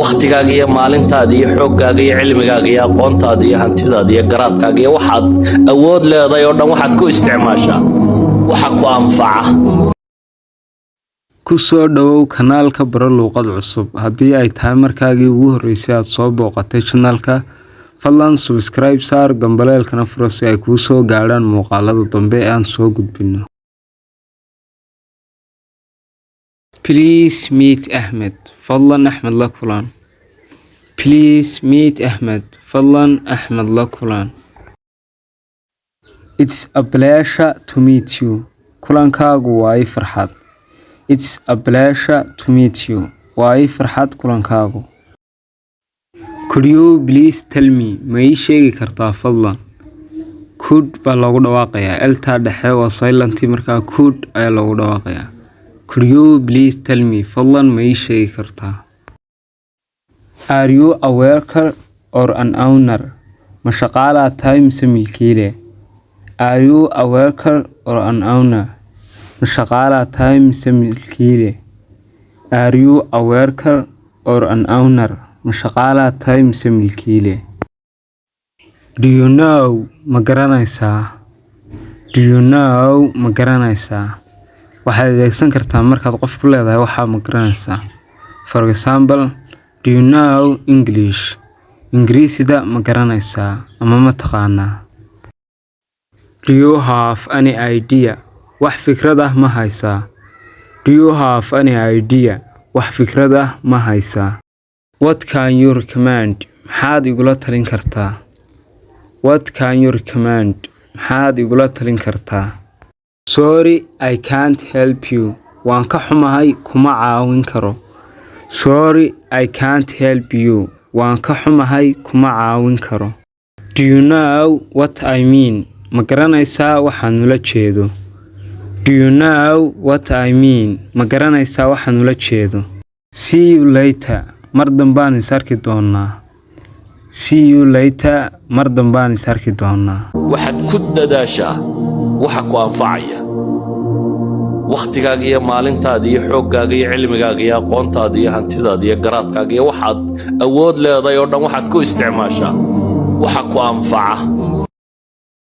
waqtigaaga iyo maalintaada iyo xooggaaga iyo cilmigaaga iyo aqoontaada iyo hantidaada iyo garaadkaaga iyo waxaad awood leedahay oo dhan waxaad ku isticmaashaa waxa ku anfaca. ku soo dhawow kanaalka Baro Luuqad Cusub. haddii ay tahay markaagii ugu horeysay aad soo booqatay channelka, fadlan subscribe saar, gambaleelkana furo si ay kuu soo gaadhaan muuqaalada dambe ee aan soo gudbino. Please meet Ahmed. fadlan Ahmed la kulan. Please meet Ahmed. fadlan Ahmed la kulan. It's a pleasure to meet you. kulankaagu waa ii farxad. It's a pleasure to meet you. waa ii farxad kulankaagu. Could you please tell me? ma ii sheegi kartaa fadlan? Could baa lagu dhawaaqayaa. Elta dhexe waa silent markaa could ayaa lagu dhawaaqayaa. Could you please tell me? fadlan ma ii sheegi kartaa? Are you a worker or an owner? ma shaqaalaad tahay mise milkiile? Are you a worker or an owner? ma shaqaalaad tahay mise milkiile? Are you a worker or an owner? ma shaqaalaad tahay mise milkiile? Do you know? ma garanaysaa? Do you know? ma garanaysaa? waxaad adeegsan kartaa markaad qof ku leedahay waxaa ma garanaysaa. For example, do you know English? Ingiriisida ma garanaysaa ama ma taqaanaa? Do you have any idea? wax fikrad ah ma haysaa? Do you have any idea? wax fikrad ah ma haysaa? What can you recommend? maxaad igula talin kartaa? What can you recommend? maxaad igula talin kartaa? Sorry, I can't help you. waan ka xumahay kuma caawin karo. Sorry, I can't help you. waan ka xumahay kuma caawin karo. Do you know what I mean? ma garanaysaa waxaan ula jeedo? Do you know what I mean? ma garanaysaa waxaan ula jeedo? See you later. mar dambaan is arki doonaa. See you later. mar dambaan is arki doonaa. waxaad ku dadaashaa waxa ku anfacaya. waqtigaaga iyo maalintaada iyo xooggaaga iyo cilmigaaga iyo aqoontaada iyo hantidaada iyo garaadkaaga iyo waxaad awood leedahay oo dhan waxaad ku isticmaashaa waxa ku anfaca.